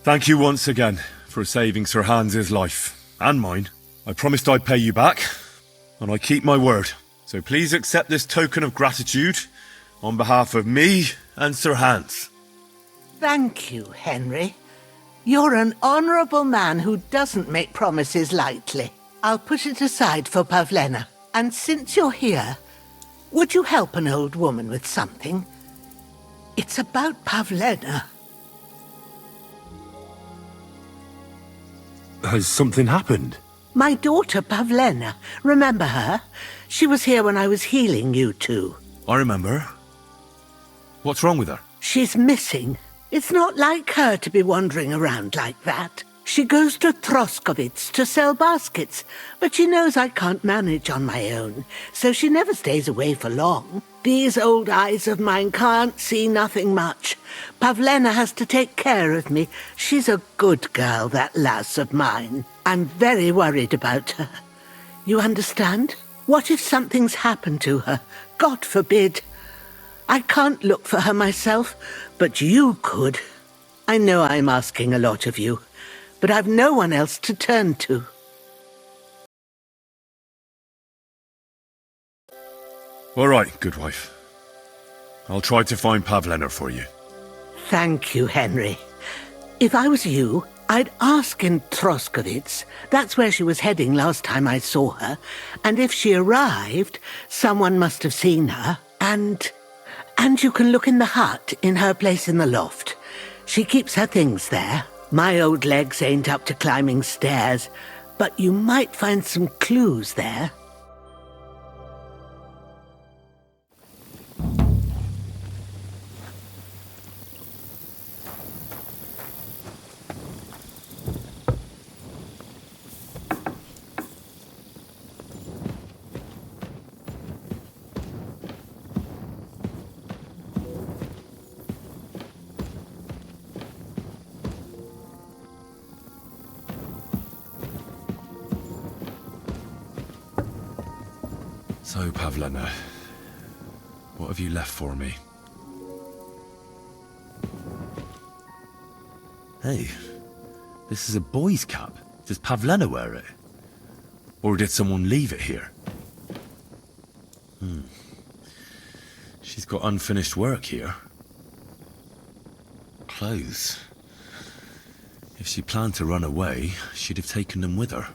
Thank you once again for saving Sir Hans's life, and mine. I promised I'd pay you back, and I keep my word. So please accept this token of gratitude on behalf of me and Sir Hans. Thank you, Henry. You're an honourable man who doesn't make promises lightly. I'll put it aside for Pavlena. And since you're here, would you help an old woman with something? It's about Pavlena. Has something happened? My daughter Pavlena. Remember her? She was here when I was healing you two. I remember. What's wrong with her? She's missing. It's not like her to be wandering around like that. She goes to Troskovitz to sell baskets, but she knows I can't manage on my own, so she never stays away for long. These old eyes of mine can't see nothing much. Pavlena has to take care of me. She's a good girl, that lass of mine. I'm very worried about her. You understand? What if something's happened to her? God forbid. I can't look for her myself, but you could. I know I'm asking a lot of you, but I've no one else to turn to. All right, good wife. I'll try to find Pavlena for you. Thank you, Henry. If I was you, I'd ask in Troskovitz. That's where she was heading last time I saw her. And if she arrived, someone must have seen her. And you can look in the hut in her place in the loft. She keeps her things there. My old legs ain't up to climbing stairs, but you might find some clues there. So, Pavlena, what have you left for me? Hey, this is a boy's cap. Does Pavlena wear it? Or did someone leave it here? She's got unfinished work here. Clothes. If she planned to run away, she'd have taken them with her.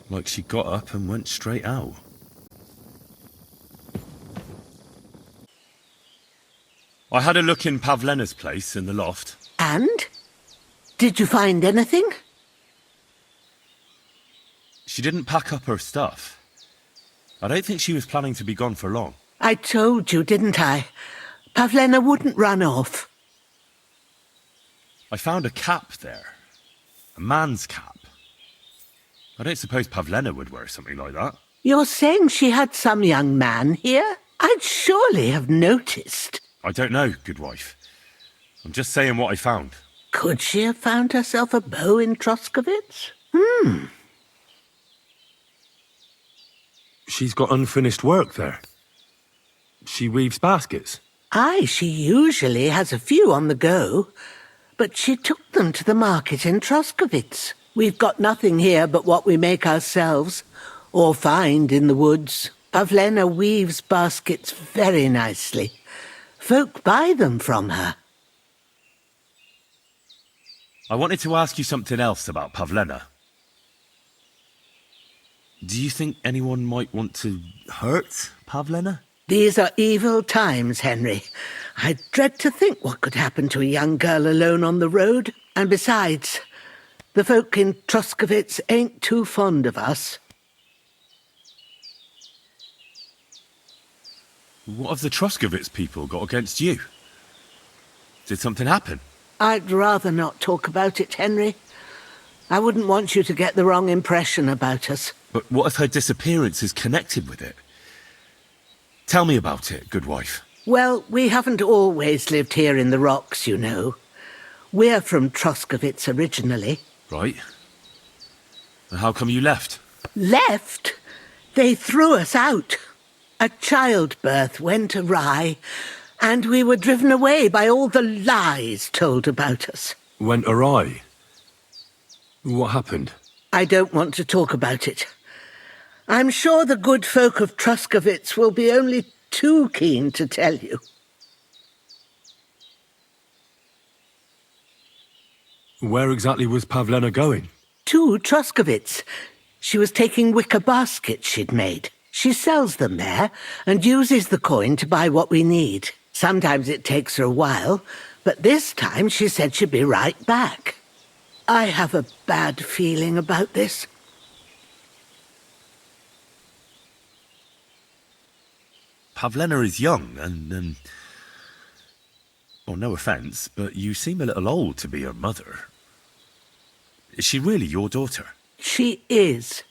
Like she got up and went straight out. I had a look in Pavlena's place in the loft. And? Did you find anything? She didn't pack up her stuff. I don't think she was planning to be gone for long. I told you, didn't I? Pavlena wouldn't run off. I found a cap there. A man's cap. I don't suppose Pavlena would wear something like that. You're saying she had some young man here? I'd surely have noticed. I don't know, good wife. I'm just saying what I found. Could she have found herself a beau in Troskovitz? She's got unfinished work there. She weaves baskets. Aye, she usually has a few on the go, but she took them to the market in Troskovitz. We've got nothing here but what we make ourselves, or find in the woods. Pavlena weaves baskets very nicely. Folk buy them from her. I wanted to ask you something else about Pavlena. Do you think anyone might want to hurt Pavlena? These are evil times, Henry. I dread to think what could happen to a young girl alone on the road. And besides, the folk in Troskovitz ain't too fond of us. What have the Troskovitz people got against you? Did something happen? I'd rather not talk about it, Henry. I wouldn't want you to get the wrong impression about us. But what if her disappearance is connected with it? Tell me about it, good wife. Well, we haven't always lived here in the rocks, you know. We're from Troskovitz originally. Right. And how come you left? Left? They threw us out. A childbirth went awry, and we were driven away by all the lies told about us. Went awry? What happened? I don't want to talk about it. I'm sure the good folk of Troskovitz will be only too keen to tell you. Where exactly was Pavlena going? To Troskovitz. She was taking wicker baskets she'd made. She sells them there and uses the coin to buy what we need. Sometimes it takes her a while, but this time she said she'd be right back. I have a bad feeling about this. Pavlena is young and, well, no offence, but you seem a little old to be her mother. Is she really your daughter? She is.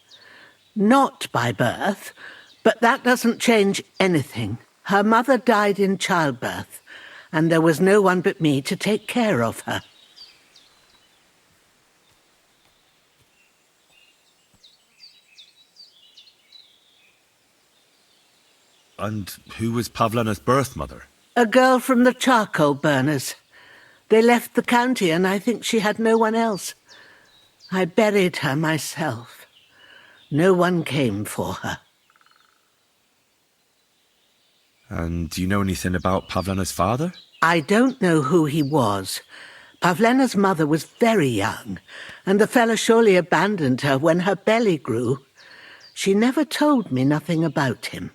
Not by birth, but that doesn't change anything. Her mother died in childbirth, and there was no one but me to take care of her. And who was Pavlena's birth mother? A girl from the charcoal burners. They left the county, and I think she had no one else. I buried her myself. No one came for her. And do you know anything about Pavlena's father? I don't know who he was. Pavlena's mother was very young, and the fella surely abandoned her when her belly grew. She never told me nothing about him.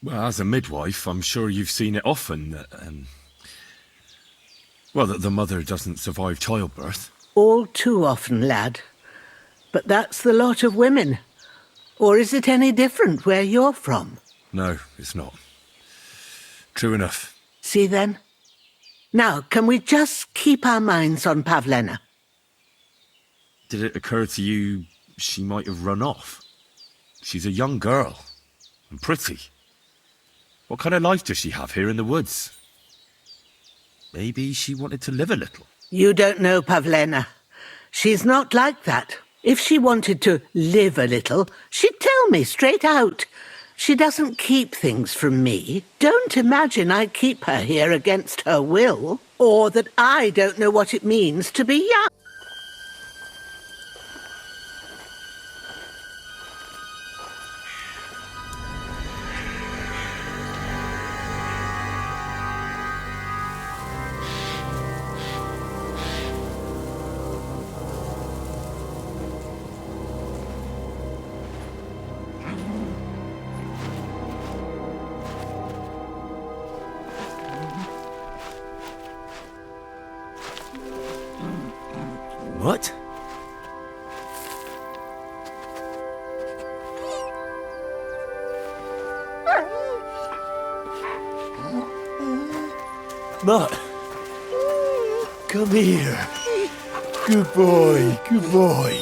Well, as a midwife, I'm sure you've seen it often that, that the mother doesn't survive childbirth. All too often, lad. But that's the lot of women. Or is it any different where you're from? No, it's not. True enough. See then? Now, can we just keep our minds on Pavlena? Did it occur to you she might have run off? She's a young girl. And pretty. What kind of life does she have here in the woods? Maybe she wanted to live a little. You don't know Pavlena. She's not like that. If she wanted to live a little, she'd tell me straight out. She doesn't keep things from me. Don't imagine I keep her here against her will, or that I don't know what it means to be young. What? Mutt, come here. Good boy, good boy.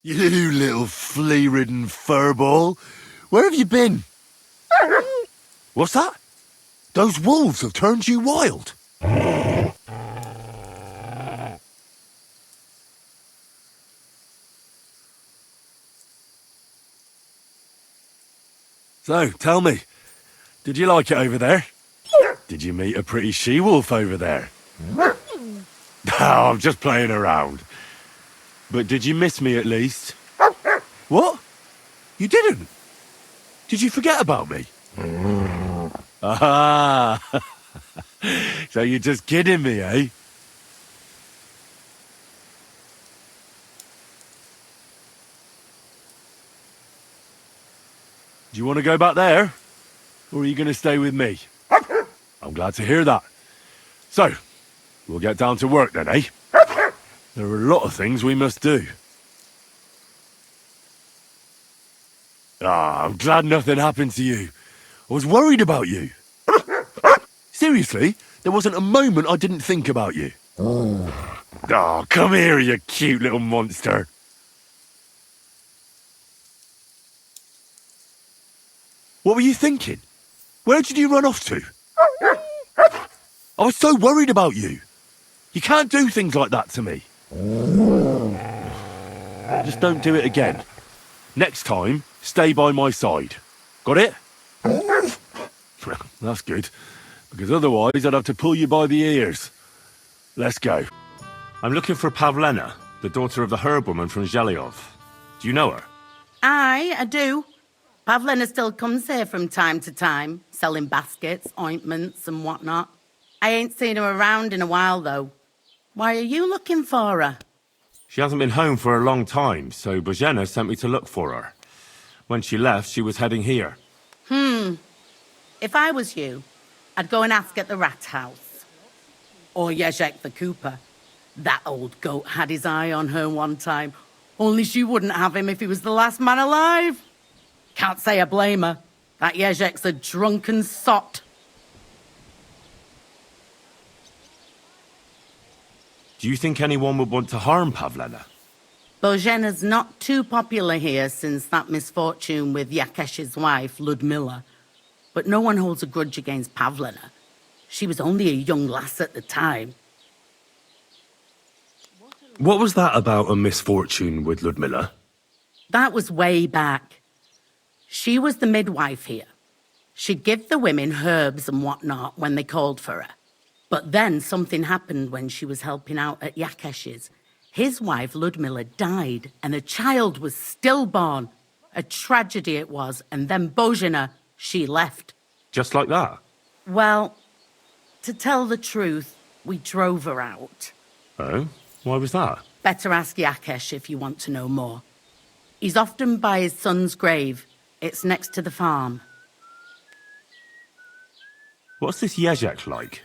You little flea-ridden furball. Where have you been? What's that? Those wolves have turned you wild. So, tell me, did you like it over there? Did you meet a pretty she-wolf over there? Oh, I'm just playing around. But did you miss me at least? What? You didn't? Did you forget about me? Ah, so you're just kidding me, eh? Do you want to go back there? Or are you going to stay with me? I'm glad to hear that. So, we'll get down to work then, eh? There are a lot of things we must do. Ah, I'm glad nothing happened to you. I was worried about you. Seriously, there wasn't a moment I didn't think about you. Oh, come here, you cute little monster. What were you thinking? Where did you run off to? I was so worried about you. You can't do things like that to me. Just don't do it again. Next time, stay by my side. Got it? That's good, because otherwise I'd have to pull you by the ears. Let's go. I'm looking for Pavlena, the daughter of the herb-woman from Zhelyov. Do you know her? Aye, I do. Pavlena still comes here from time to time, selling baskets, ointments and whatnot. I ain't seen her around in a while, though. Why are you looking for her? She hasn't been home for a long time, so Bozhena sent me to look for her. When she left, she was heading here. If I was you, I'd go and ask at the rat house. Or Yezhek the Cooper. That old goat had his eye on her one time. Only she wouldn't have him if he was the last man alive. Can't say I blame her. That Yezhek's a drunken sot. Do you think anyone would want to harm Pavlena? Božena's not too popular here since that misfortune with Yakesh's wife, Ludmilla. But no one holds a grudge against Pavlena. She was only a young lass at the time. What was that about a misfortune with Ludmilla? That was way back. She was the midwife here. She'd give the women herbs and whatnot when they called for her. But then something happened when she was helping out at Yakesh's. His wife, Ludmilla, died, and a child was stillborn. A tragedy it was, and then Bozhena, she left. Just like that? Well, to tell the truth, we drove her out. Oh? Why was that? Better ask Yakesh if you want to know more. He's often by his son's grave. It's next to the farm. What's this Jezek like?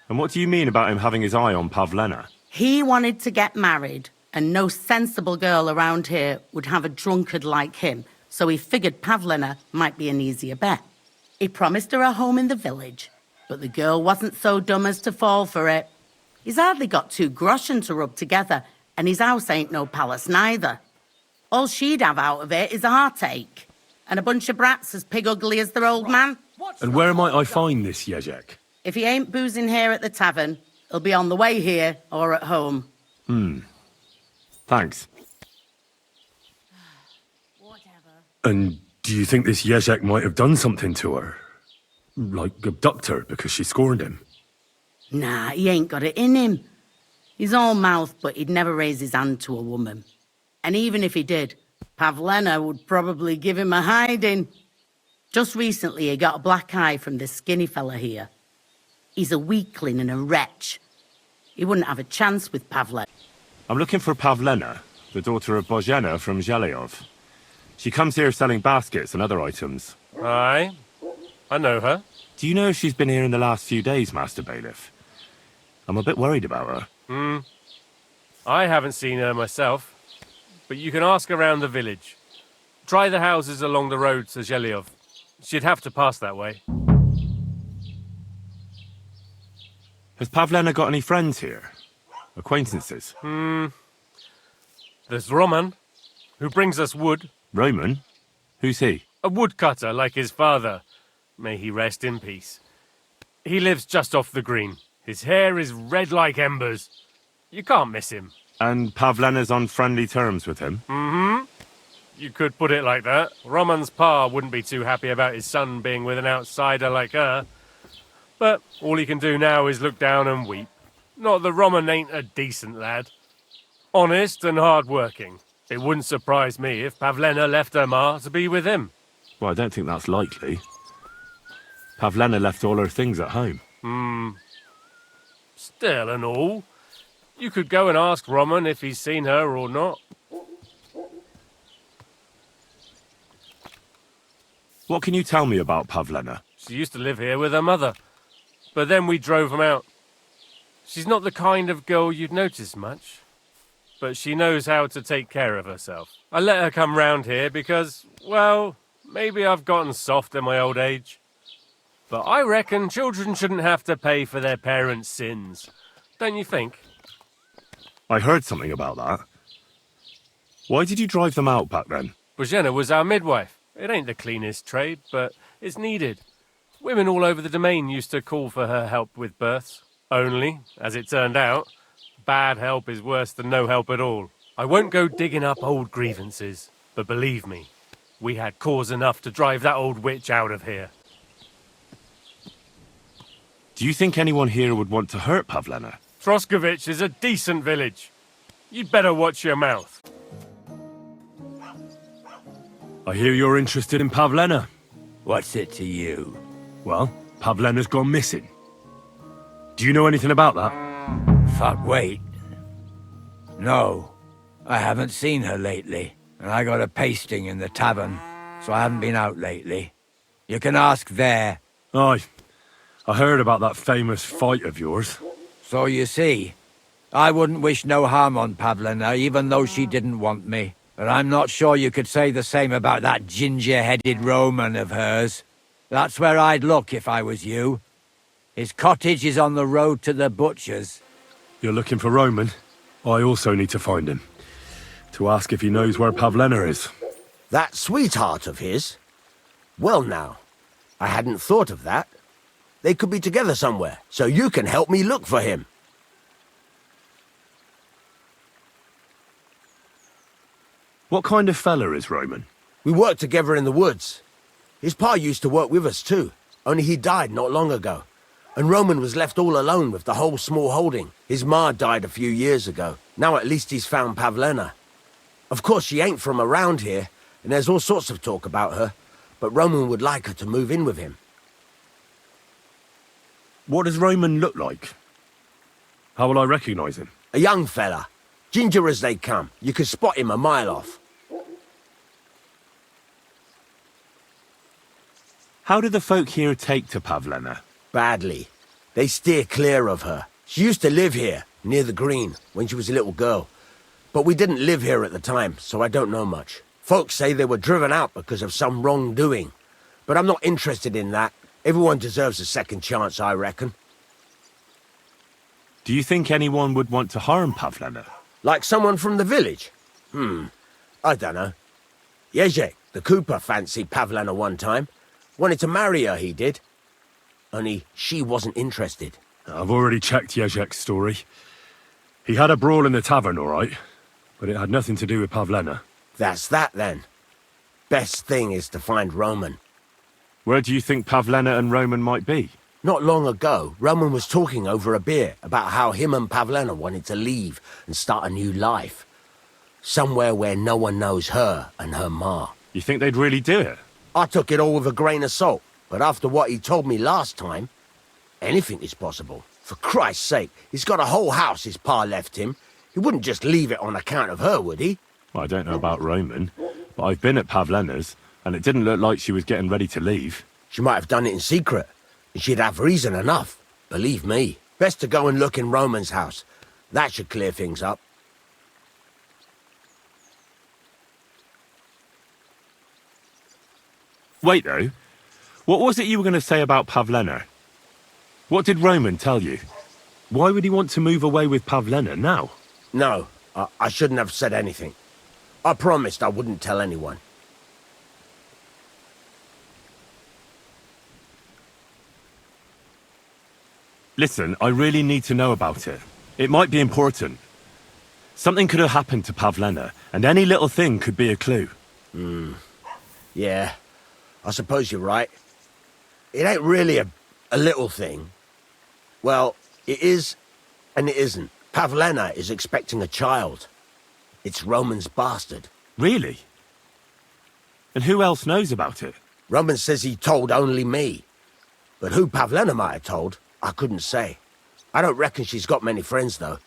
And what do you mean about him having his eye on Pavlena? He wanted to get married, and no sensible girl around here would have a drunkard like him, so he figured Pavlena might be an easier bet. He promised her a home in the village, but the girl wasn't so dumb as to fall for it. He's hardly got 2 groschen to rub together, and his house ain't no palace neither. All she'd have out of it is a heartache, and a bunch of brats as pig ugly as their old man. And where might I find this Jezek? If he ain't boozing here at the tavern, he'll be on the way here or at home. Thanks. And do you think this Jezek might have done something to her? Like abduct her because she scorned him? Nah, he ain't got it in him. He's all mouth, but he'd never raise his hand to a woman. And even if he did, Pavlena would probably give him a hiding. Just recently, he got a black eye from this skinny fella here. He's a weakling and a wretch. He wouldn't have a chance with Pavlena. I'm looking for Pavlena, the daughter of Bozhena from Zhelyov. She comes here selling baskets and other items. Aye, I know her. Do you know if she's been here in the last few days, Master Bailiff? I'm a bit worried about her. I haven't seen her myself, but you can ask around the village. Try the houses along the road to Zhelyov. She'd have to pass that way. Has Pavlena got any friends here? Acquaintances? There's Roman, who brings us wood. Roman? Who's he? A woodcutter like his father. May he rest in peace. He lives just off the green. His hair is red like embers. You can't miss him. And Pavlena's on friendly terms with him? You could put it like that. Roman's pa wouldn't be too happy about his son being with an outsider like her. But all he can do now is look down and weep. Not that Roman ain't a decent lad. Honest and hard-working. It wouldn't surprise me if Pavlena left her ma to be with him. Well, I don't think that's likely. Pavlena left all her things at home. Still and all, you could go and ask Roman if he's seen her or not. What can you tell me about Pavlena? She used to live here with her mother, but then we drove them out. She's not the kind of girl you'd notice much, but she knows how to take care of herself. I let her come round here because, well, maybe I've gotten soft in my old age. But I reckon children shouldn't have to pay for their parents' sins. Don't you think? I heard something about that. Why did you drive them out back then? Bozhena was our midwife. It ain't the cleanest trade, but it's needed. Women all over the domain used to call for her help with births. Only, as it turned out, bad help is worse than no help at all. I won't go digging up old grievances, but believe me, we had cause enough to drive that old witch out of here. Do you think anyone here would want to hurt Pavlena? Troskovich is a decent village. You'd better watch your mouth. I hear you're interested in Pavlena. What's it to you? Well, Pavlena's gone missing. Do you know anything about that? Fuck, wait. No, I haven't seen her lately. And I got a pasting in the tavern, so I haven't been out lately. You can ask there. Aye. I heard about that famous fight of yours. So you see, I wouldn't wish no harm on Pavlena, even though she didn't want me. But I'm not sure you could say the same about that ginger-headed Roman of hers. That's where I'd look if I was you. His cottage is on the road to the butcher's. You're looking for Roman? I also need to find him. To ask if he knows where Pavlena is. That sweetheart of his? Well now, I hadn't thought of that. They could be together somewhere, so you can help me look for him. What kind of fella is Roman? We worked together in the woods. His pa used to work with us too, only he died not long ago. And Roman was left all alone with the whole small holding. His ma died a few years ago. Now at least he's found Pavlena. Of course she ain't from around here, and there's all sorts of talk about her, but Roman would like her to move in with him. What does Roman look like? How will I recognize him? A young fella. Ginger as they come. You could spot him a mile off. How do the folk here take to Pavlena? Badly. They steer clear of her. She used to live here, near the green, when she was a little girl. But we didn't live here at the time, so I don't know much. Folks say they were driven out because of some wrongdoing. But I'm not interested in that. Everyone deserves a second chance, I reckon. Do you think anyone would want to harm Pavlena? Like someone from the village? I don't know. Jezek, the cooper, fancied Pavlena one time. Wanted to marry her, he did. Only she wasn't interested. I've already checked Jezek's story. He had a brawl in the tavern, all right, but it had nothing to do with Pavlena. That's that, then. Best thing is to find Roman. Where do you think Pavlena and Roman might be? Not long ago, Roman was talking over a beer about how him and Pavlena wanted to leave and start a new life. Somewhere where no one knows her and her ma. You think they'd really do it? I took it all with a grain of salt, but after what he told me last time, anything is possible. For Christ's sake, he's got a whole house his pa left him. He wouldn't just leave it on account of her, would he? Well, I don't know about Roman, but I've been at Pavlena's, and it didn't look like she was getting ready to leave. She might have done it in secret, and she'd have reason enough. Believe me. Best to go and look in Roman's house. That should clear things up. Wait, though. What was it you were going to say about Pavlena? What did Roman tell you? Why would he want to move away with Pavlena now? No, I shouldn't have said anything. I promised I wouldn't tell anyone. Listen, I really need to know about it. It might be important. Something could have happened to Pavlena, and any little thing could be a clue. Yeah, I suppose you're right. It ain't really a little thing. Well, it is, and it isn't. Pavlena is expecting a child. It's Roman's bastard. Really? And who else knows about it? Roman says he told only me. But who Pavlena might have told, I couldn't say. I don't reckon she's got many friends, though.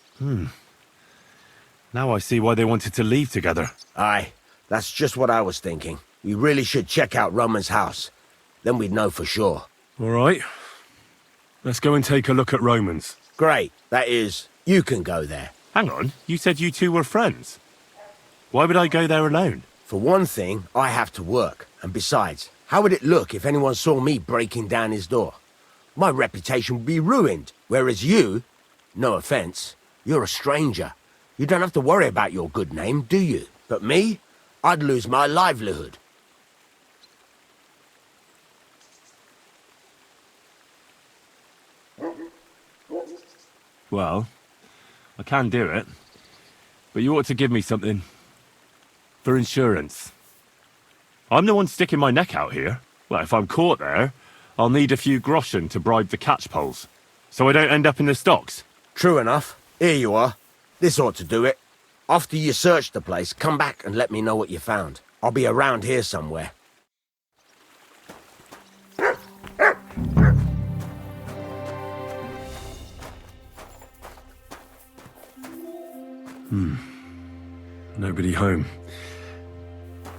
Now I see why they wanted to leave together. Aye, that's just what I was thinking. We really should check out Roman's house. Then we'd know for sure. All right. Let's go and take a look at Roman's. Great. That is, you can go there. Hang on, you said you two were friends. Why would I go there alone? For one thing, I have to work. And besides, how would it look if anyone saw me breaking down his door? My reputation would be ruined. Whereas you, no offense, you're a stranger. You don't have to worry about your good name, do you? But me, I'd lose my livelihood. Well, I can do it. But you ought to give me something. For insurance. I'm the one sticking my neck out here. Well, if I'm caught there, I'll need a few groschen to bribe the catch poles. So I don't end up in the stocks. True enough. Here you are. This ought to do it. After you search the place, come back and let me know what you found. I'll be around here somewhere. Nobody home.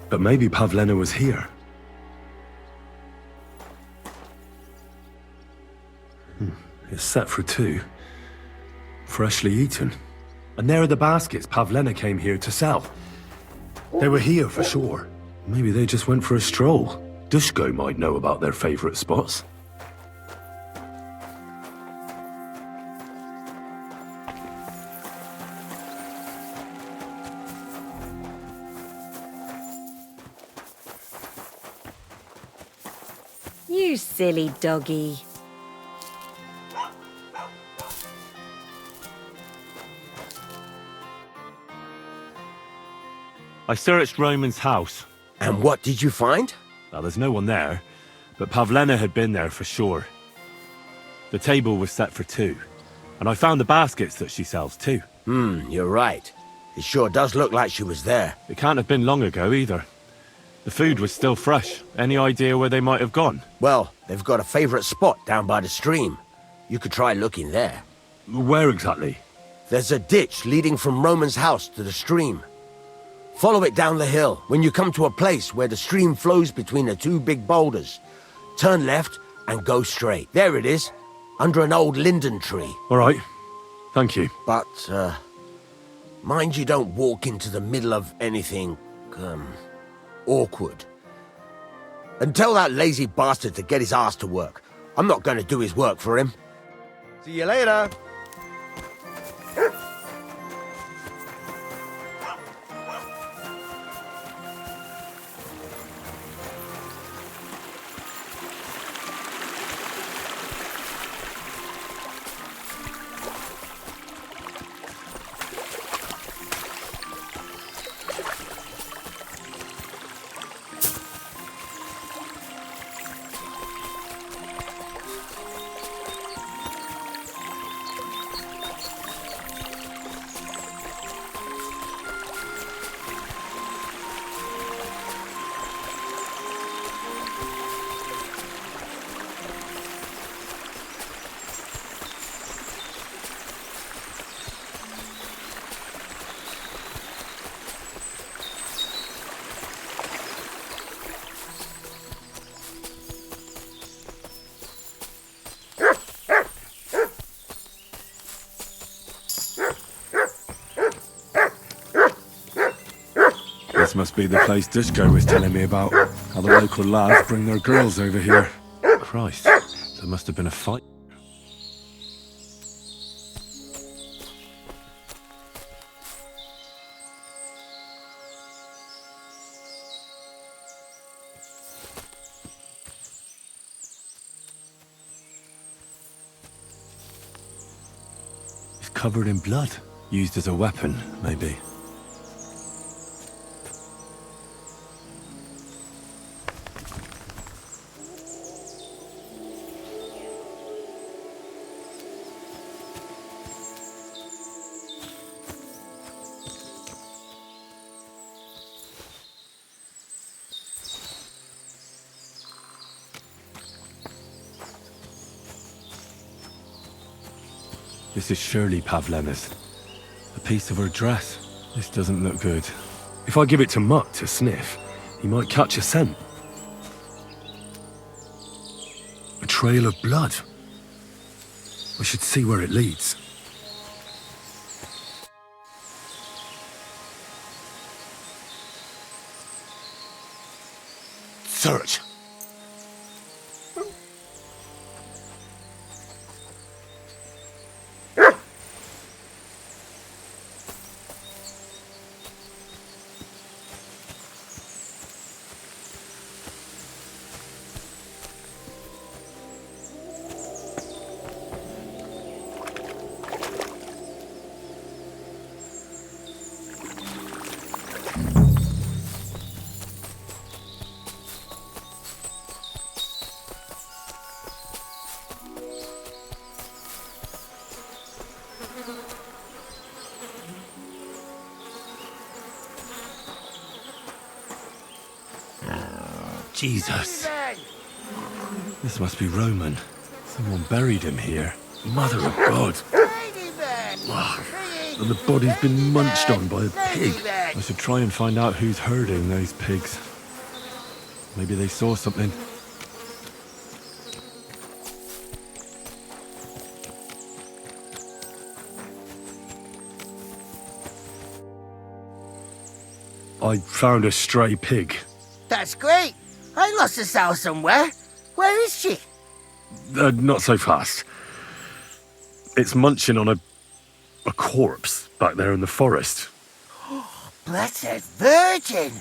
But maybe Pavlena was here. It's set for two. Freshly eaten. And there are the baskets Pavlena came here to sell. They were here for sure. Maybe they just went for a stroll. Dushko might know about their favourite spots. You silly doggy. I searched Roman's house. And what did you find? Well, there's no one there, but Pavlena had been there for sure. The table was set for two, and I found the baskets that she sells too. You're right. It sure does look like she was there. It can't have been long ago either. The food was still fresh. Any idea where they might have gone? Well, they've got a favorite spot down by the stream. You could try looking there. Where exactly? There's a ditch leading from Roman's house to the stream. Follow it down the hill. When you come to a place where the stream flows between the two big boulders, turn left and go straight. There it is, under an old linden tree. All right. Thank you. But, mind you don't walk into the middle of anything, awkward. And tell that lazy bastard to get his ass to work. I'm not going to do his work for him. See you later. This must be the place Dushko was telling me about. How the local lads bring their girls over here. Christ, there must have been a fight. It's covered in blood. Used as a weapon, maybe. This is surely Pavlena's. A piece of her dress. This doesn't look good. If I give it to Mutt to sniff, he might catch a scent. A trail of blood. I should see where it leads. Search. Jesus. This must be Roman. Someone buried him here. Mother of God. And the body's been munched on by a pig. I should try and find out who's herding those pigs. Maybe they saw something. I found a stray pig. That's great. I lost a sow somewhere. Where is she? Not so fast. It's munching on a corpse back there in the forest. Blessed Virgin!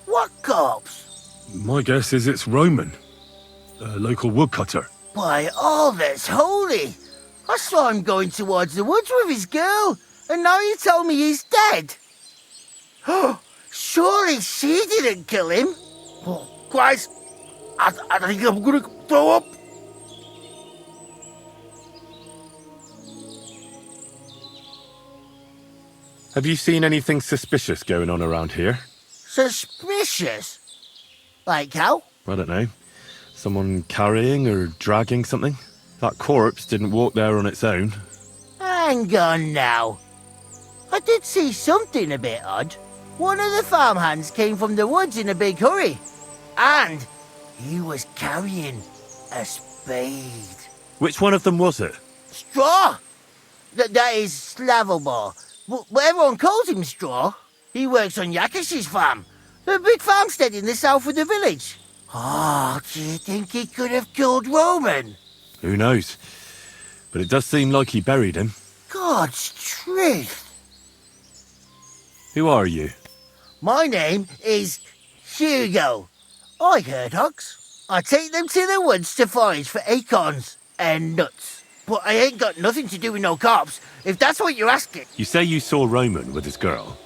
What corpse? My guess is it's Roman. A local woodcutter. By all that's holy! I saw him going towards the woods with his girl, and now you tell me he's dead. Surely she didn't kill him. Oh, Christ, I think I'm gonna throw up. Have you seen anything suspicious going on around here? Suspicious? Like how? I don't know. Someone carrying or dragging something? That corpse didn't walk there on its own. Hang on now. I did see something a bit odd. One of the farmhands came from the woods in a big hurry. And he was carrying a spade. Which one of them was it? Straw! That is Slavobor. But everyone calls him Straw. He works on Yakish's farm. A big farmstead in the south of the village. Oh, do you think he could have killed Roman? Who knows? But it does seem like he buried him. God's truth. Who are you? My name is Hugo. I herd hogs. I take them to the woods to forage for acorns and nuts. But I ain't got nothing to do with no cops, if that's what you're asking. You say you saw Roman with his girl.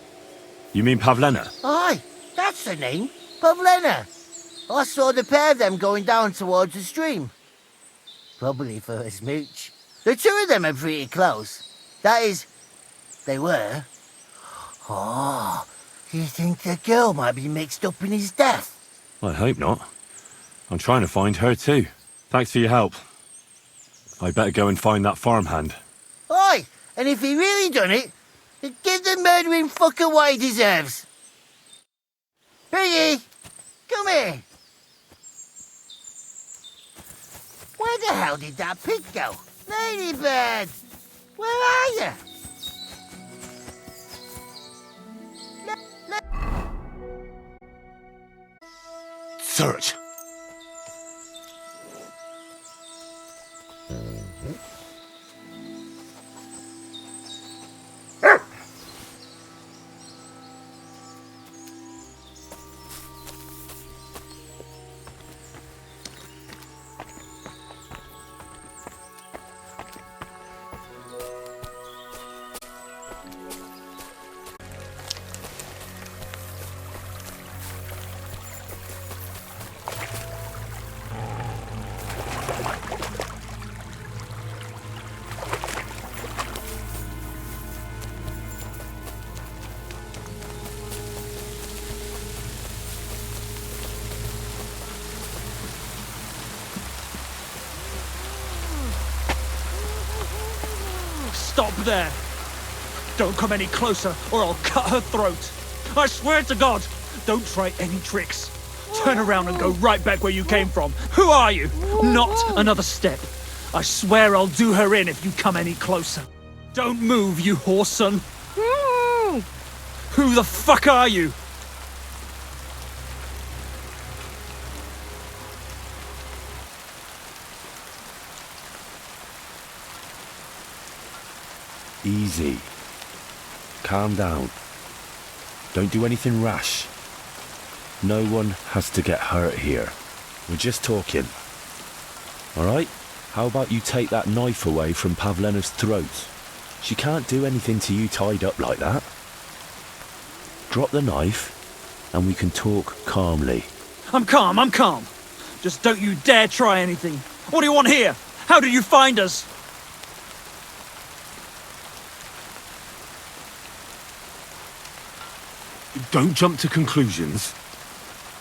You mean Pavlena? Aye, that's the name. Pavlena. I saw the pair of them going down towards the stream. Probably for a smooch. The two of them are pretty close. That is, they were. Oh, do you think the girl might be mixed up in his death? I hope not. I'm trying to find her too. Thanks for your help. I better go and find that farmhand. Aye, and if he really done it, then give the murdering fucker what he deserves. Piggy, come here. Where the hell did that pig go? Ladybird, where are you? Search. Stop there! Don't come any closer, or I'll cut her throat. I swear to God, don't try any tricks. Turn around and go right back where you came from. Who are you? Not another step. I swear I'll do her in if you come any closer. Don't move, you whoreson. Who the fuck are you? Easy. Calm down. Don't do anything rash. No one has to get hurt here. We're just talking. Alright? How about you take that knife away from Pavlena's throat? She can't do anything to you tied up like that. Drop the knife, and we can talk calmly. I'm calm. Just don't you dare try anything. What do you want here? How did you find us? Don't jump to conclusions.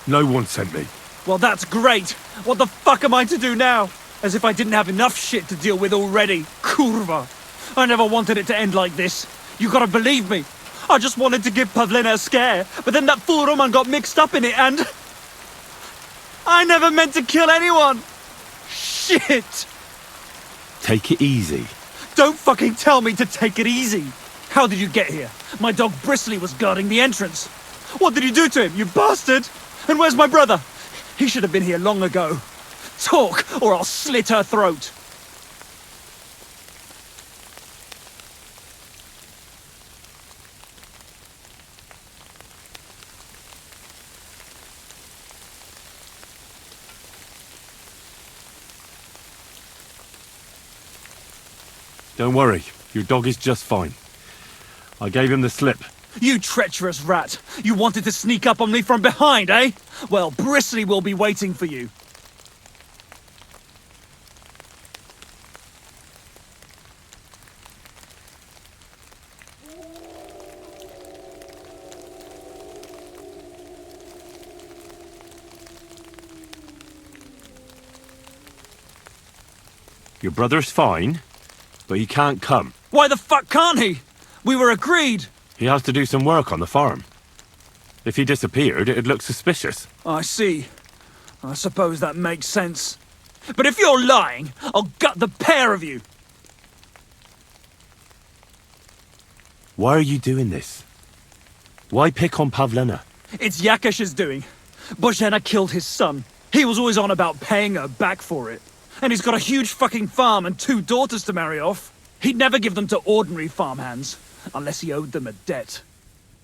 No one sent me. Well, that's great. What the fuck am I to do now? As if I didn't have enough shit to deal with already. Kurva. I never wanted it to end like this. You gotta believe me. I just wanted to give Pavlena a scare, but then that fool Roman got mixed up in it and... I never meant to kill anyone! Shit! Take it easy. Don't fucking tell me to take it easy! How did you get here? My dog Bristly was guarding the entrance. What did you do to him, you bastard? And where's my brother? He should have been here long ago. Talk, or I'll slit her throat. Don't worry, your dog is just fine. I gave him the slip. You treacherous rat! You wanted to sneak up on me from behind, eh? Well, Bristly will be waiting for you. Your brother's fine, but he can't come. Why the fuck can't he? We were agreed. He has to do some work on the farm. If he disappeared, it'd look suspicious. I see. I suppose that makes sense. But if you're lying, I'll gut the pair of you. Why are you doing this? Why pick on Pavlena? It's Yakesh's doing. Bozhena killed his son. He was always on about paying her back for it. And he's got a huge fucking farm and 2 daughters to marry off. He'd never give them to ordinary farmhands, unless he owed them a debt.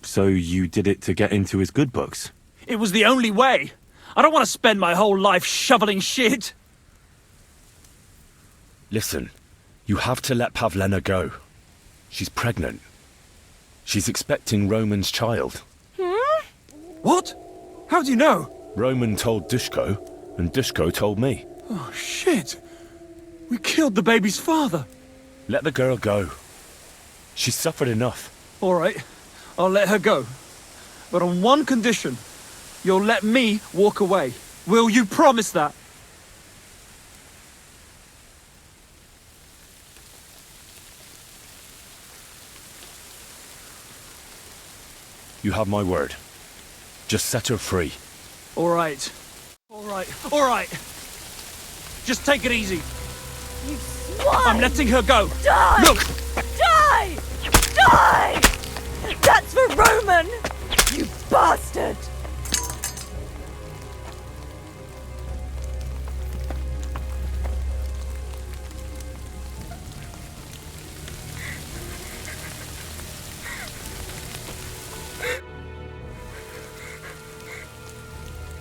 So you did it to get into his good books? It was the only way. I don't want to spend my whole life shoveling shit. Listen, you have to let Pavlena go. She's pregnant. She's expecting Roman's child. What? How do you know? Roman told Dushko, and Dushko told me. Oh, shit. We killed the baby's father. Let the girl go. She's suffered enough. All right, I'll let her go. But on one condition. You'll let me walk away. Will you promise that? You have my word. Just set her free. All right. All right. All right. Just take it easy. You swine! I'm letting her go. Die! Look! Die! Die! That's for Roman! You bastard!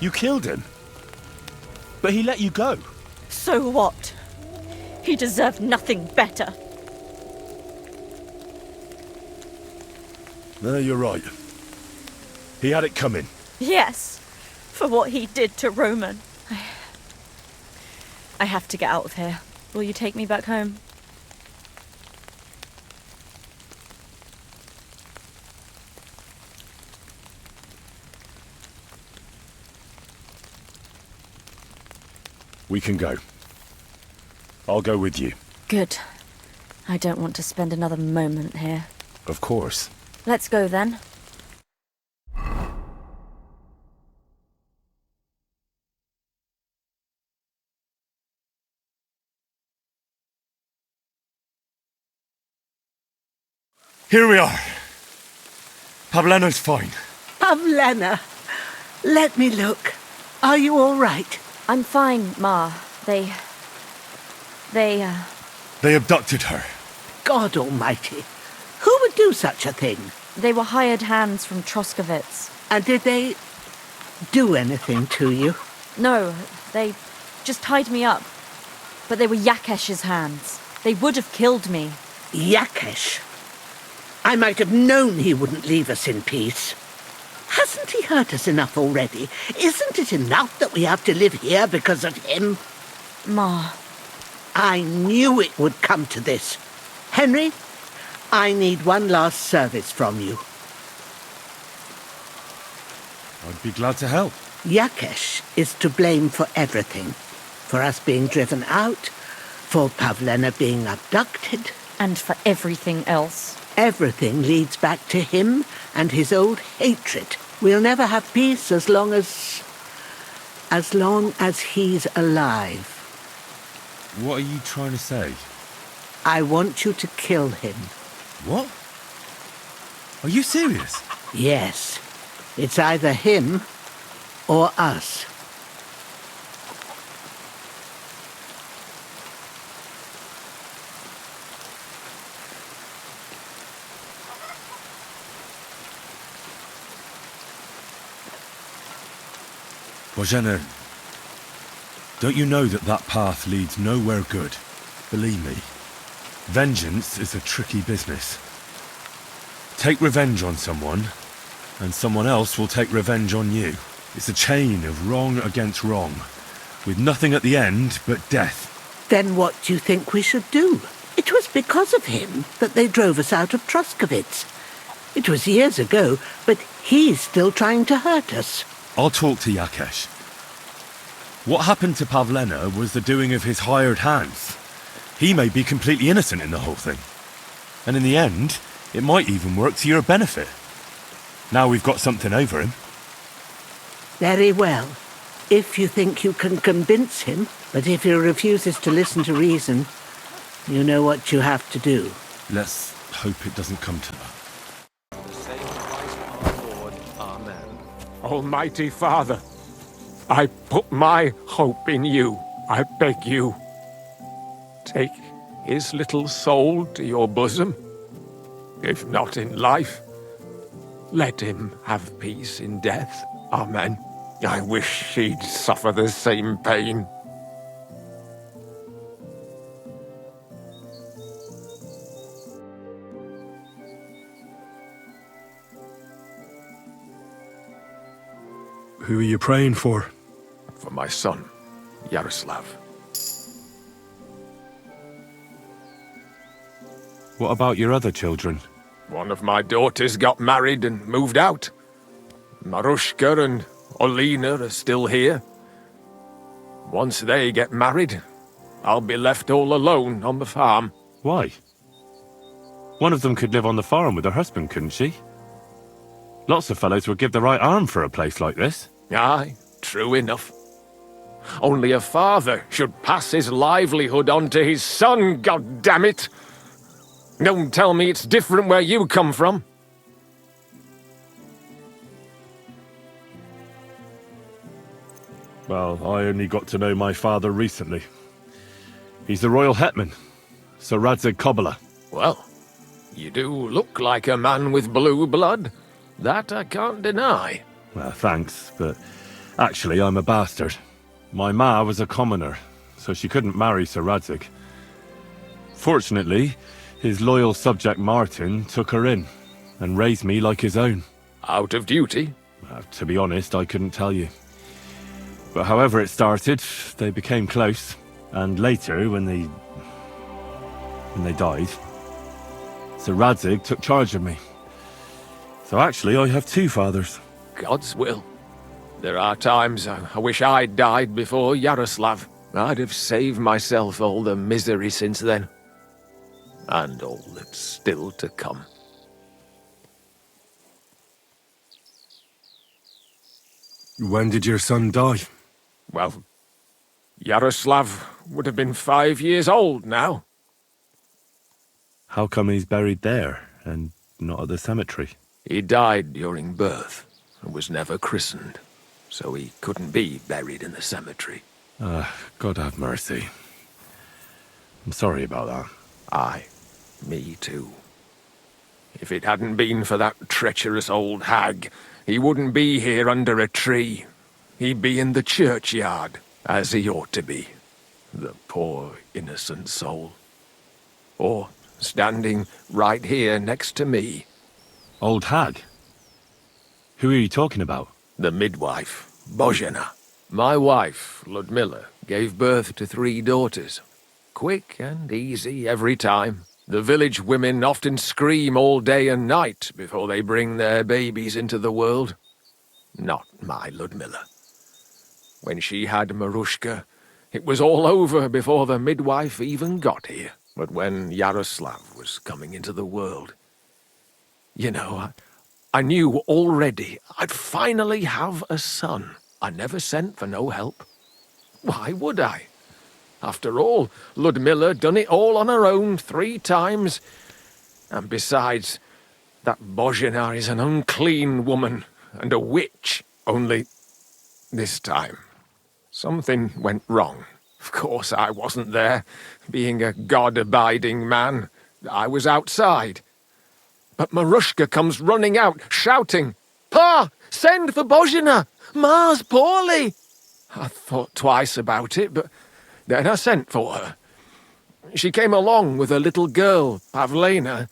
You killed him. But he let you go. So what? He deserved nothing better. No, you're right. He had it coming. Yes, for what he did to Roman. I have to get out of here. Will you take me back home? We can go. I'll go with you. Good. I don't want to spend another moment here. Of course. Let's go then. Here we are. Pavlena's fine. Pavlena, let me look. Are you all right? I'm fine, Ma. They They abducted her. God almighty. Who would do such a thing? They were hired hands from Troskovitz. And did they do anything to you? No, they just tied me up. But they were Yakesh's hands. They would have killed me. Yakesh. I might have known he wouldn't leave us in peace. Hasn't he hurt us enough already? Isn't it enough that we have to live here because of him? Ma. I knew it would come to this. Henry, I need one last service from you. I'd be glad to help. Yakesh is to blame for everything. For us being driven out, for Pavlena being abducted. And for everything else. Everything leads back to him and his old hatred. We'll never have peace as long as he's alive. What are you trying to say? I want you to kill him. What? Are you serious? Yes. It's either him or us. Bozhena, don't you know that that path leads nowhere good? Believe me, Vengeance is a tricky business. Take revenge on someone, and someone else will take revenge on you. It's a chain of wrong against wrong, with nothing at the end but death. Then what do you think we should do? It was because of him that they drove us out of Troskovitz. It was years ago, but he's still trying to hurt us. I'll talk to Yakesh. What happened to Pavlena was the doing of his hired hands. He may be completely innocent in the whole thing. And in the end, it might even work to your benefit. Now we've got something over him. Very well. If you think you can convince him, but if he refuses to listen to reason, you know what you have to do. Let's hope it doesn't come to that. Almighty Father, I put my hope in you. I beg you, take his little soul to your bosom. If not in life, let him have peace in death. Amen. I wish he'd suffer the same pain. Who are you praying for? For my son, Yaroslav. What about your other children? One of my daughters got married and moved out. Marushka and Olina are still here. Once they get married, I'll be left all alone on the farm. Why? One of them could live on the farm with her husband, couldn't she? Lots of fellows would give the right arm for a place like this. Aye, true enough. Only a father should pass his livelihood on to his son, goddammit! Don't tell me it's different where you come from. Well, I only got to know my father recently. He's the royal hetman, Sir Radzig Kobyla. Well, you do look like a man with blue blood. That I can't deny. Well, thanks, but actually I'm a bastard. My ma was a commoner, so she couldn't marry Sir Radzig. Fortunately, his loyal subject Martin took her in and raised me like his own. Out of duty? To be honest, I couldn't tell you. But however it started, they became close, and later, when they died, Sir Radzig took charge of me. So actually, I have two fathers. God's will. There are times I wish I'd died before Yaroslav. I'd have saved myself all the misery since then. And all that's still to come. When did your son die? Well, Yaroslav would have been 5 years old now. How come he's buried there, and not at the cemetery? He died during birth, and was never christened, so he couldn't be buried in the cemetery. God have mercy. I'm sorry about that. Aye, me too. If it hadn't been for that treacherous old hag, he wouldn't be here under a tree. He'd be in the churchyard, as he ought to be. The poor, innocent soul. Or standing right here next to me. Old hag? Who are you talking about? The midwife, Bozhena. My wife, Ludmilla, gave birth to 3 daughters. Quick and easy every time. The village women often scream all day and night before they bring their babies into the world. Not my Ludmilla. When she had Marushka, it was all over before the midwife even got here. But when Yaroslav was coming into the world, you know, I knew already I'd finally have a son. I never sent for no help. Why would I? After all, Ludmilla done it all on her own 3 times. And besides, that Bozhena is an unclean woman and a witch. Only this time, something went wrong. Of course I wasn't there. Being a God-abiding man, I was outside. But Marushka comes running out, shouting, "Pa! Send for Bozhena! Ma's poorly!" I thought twice about it, but then I sent for her. She came along with a little girl, Pavlena,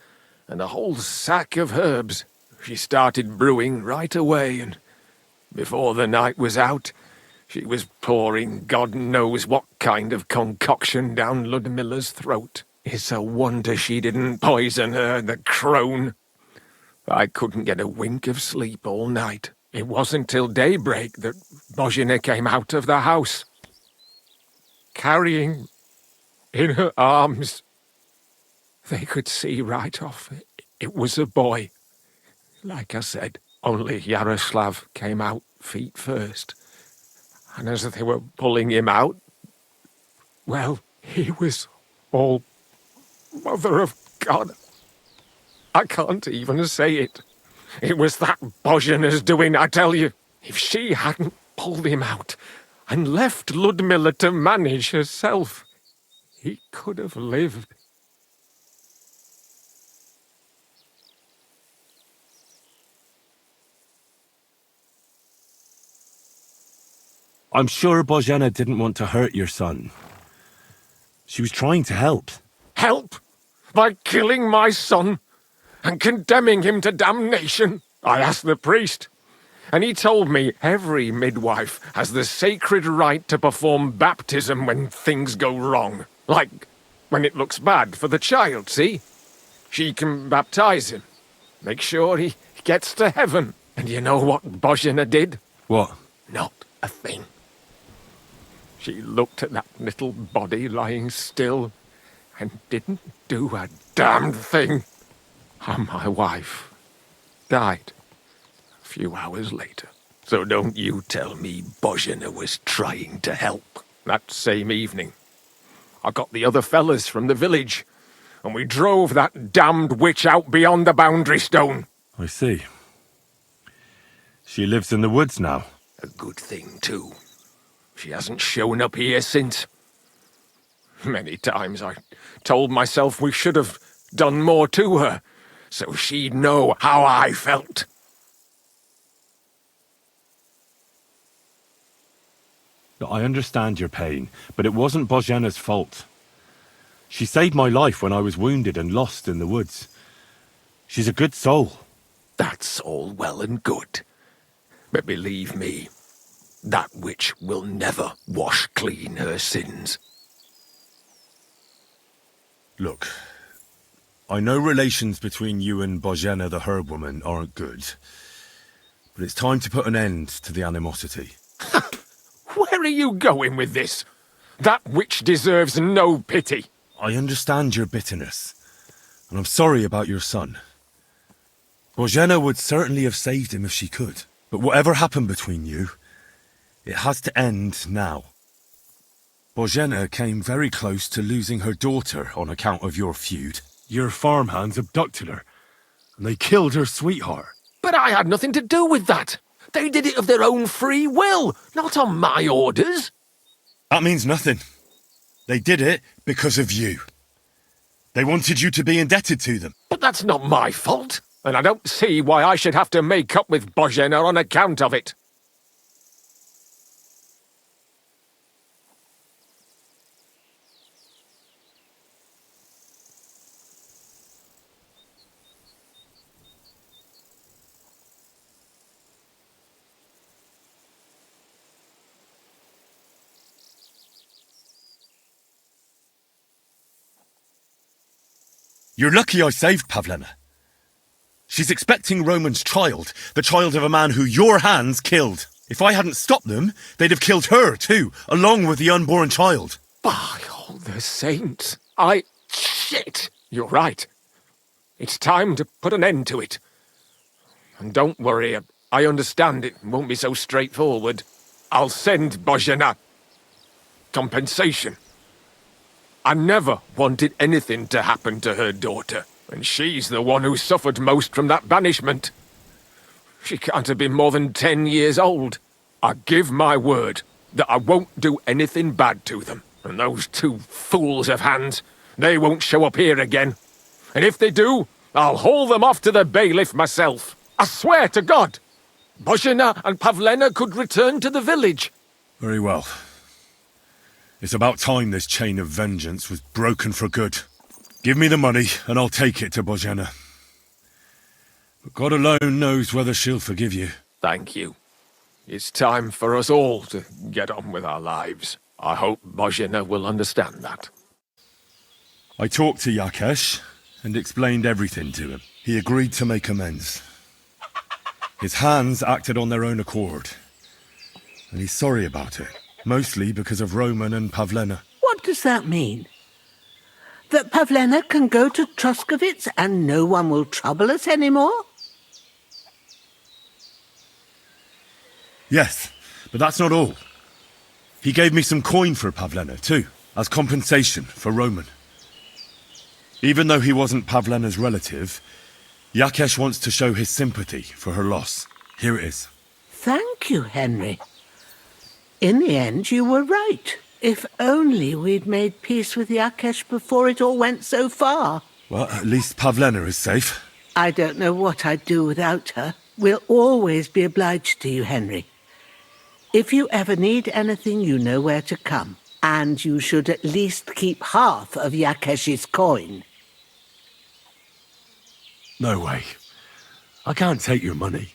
and a whole sack of herbs. She started brewing right away, and before the night was out, she was pouring God knows what kind of concoction down Ludmilla's throat. It's a wonder she didn't poison her, the crone. I couldn't get a wink of sleep all night. It wasn't till daybreak that Bozhena came out of the house, carrying in her arms. They could see right off it was a boy. Like I said, only Yaroslav came out feet first. And as they were pulling him out, well, he was all Mother of God. I can't even say it. It was that Bozhena's doing, I tell you. If she hadn't pulled him out and left Ludmilla to manage herself, he could have lived. I'm sure Bozhena didn't want to hurt your son. She was trying to help. Help? By killing my son and condemning him to damnation? I asked the priest, and he told me every midwife has the sacred right to perform baptism when things go wrong. Like when it looks bad for the child, see? She can baptize him, make sure he gets to heaven. And you know what Bozhena did? What? Not a thing. She looked at that little body lying still and didn't do a damned thing. And my wife died a few hours later. So don't you tell me Bozhena was trying to help. That same evening, I got the other fellas from the village, and we drove that damned witch out beyond the boundary stone. I see. She lives in the woods now. A good thing, too. She hasn't shown up here since. Many times I told myself we should have done more to her, so she'd know how I felt. I understand your pain, but it wasn't Bozhena's fault. She saved my life when I was wounded and lost in the woods. She's a good soul. That's all well and good. But believe me, that witch will never wash clean her sins. Look, I know relations between you and Bozhena the herb woman aren't good, but it's time to put an end to the animosity. Where are you going with this? That witch deserves no pity. I understand your bitterness, and I'm sorry about your son. Bozhena would certainly have saved him if she could, but whatever happened between you, it has to end now. Bozhena came very close to losing her daughter on account of your feud. Your farmhands abducted her, and they killed her sweetheart. But I had nothing to do with that. They did it of their own free will, not on my orders. That means nothing. They did it because of you. They wanted you to be indebted to them. But that's not my fault, and I don't see why I should have to make up with Bozhena on account of it. You're lucky I saved Pavlena. She's expecting Roman's child, the child of a man who your hands killed. If I hadn't stopped them, they'd have killed her too, along with the unborn child. By all the saints, Shit! You're right. It's time to put an end to it. And don't worry, I understand it won't be so straightforward. I'll send Bozhena compensation. I never wanted anything to happen to her daughter, and she's the one who suffered most from that banishment. She can't have been more than 10 years old. I give my word that I won't do anything bad to them. And those two fools of hands, they won't show up here again. And if they do, I'll haul them off to the bailiff myself. I swear to God, Bozhena and Pavlena could return to the village. Very well. It's about time this chain of vengeance was broken for good. Give me the money, and I'll take it to Bozhena. But God alone knows whether she'll forgive you. Thank you. It's time for us all to get on with our lives. I hope Bozhena will understand that. I talked to Yakesh and explained everything to him. He agreed to make amends. His hands acted on their own accord, and he's sorry about it, mostly because of Roman and Pavlena. What does that mean? That Pavlena can go to Troskovitz and no one will trouble us anymore? Yes, but that's not all. He gave me some coin for Pavlena, too, as compensation for Roman. Even though he wasn't Pavlena's relative, Yakesh wants to show his sympathy for her loss. Here it is. Thank you, Henry. In the end, you were right. If only we'd made peace with Yakesh before it all went so far. Well, at least Pavlena is safe. I don't know what I'd do without her. We'll always be obliged to you, Henry. If you ever need anything, you know where to come. And you should at least keep half of Yakesh's coin. No way. I can't take your money.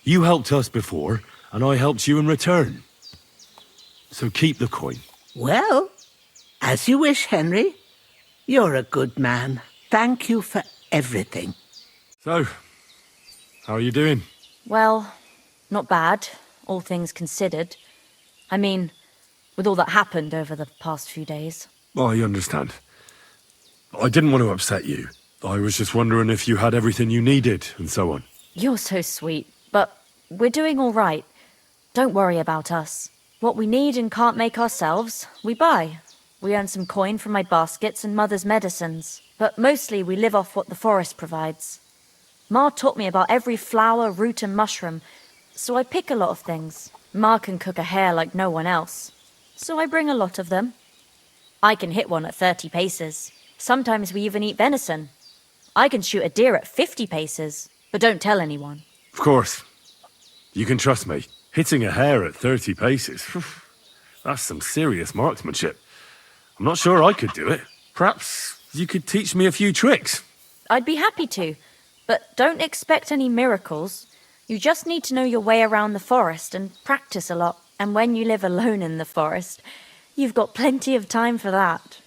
You helped us before, and I helped you in return. So keep the coin. Well, as you wish, Henry. You're a good man. Thank you for everything. So, how are you doing? Well, not bad, all things considered. I mean, with all that happened over the past few days. I understand. I didn't want to upset you. I was just wondering if you had everything you needed, and so on. You're so sweet, but we're doing all right. Don't worry about us. What we need and can't make ourselves, we buy. We earn some coin from my baskets and Mother's medicines, but mostly we live off what the forest provides. Ma taught me about every flower, root and mushroom, so I pick a lot of things. Ma can cook a hare like no one else, so I bring a lot of them. I can hit one at 30 paces. Sometimes we even eat venison. I can shoot a deer at 50 paces, but don't tell anyone. Of course. You can trust me. Hitting a hare at 30 paces, that's some serious marksmanship. I'm not sure I could do it. Perhaps you could teach me a few tricks. I'd be happy to, but don't expect any miracles. You just need to know your way around the forest and practice a lot. And when you live alone in the forest, you've got plenty of time for that.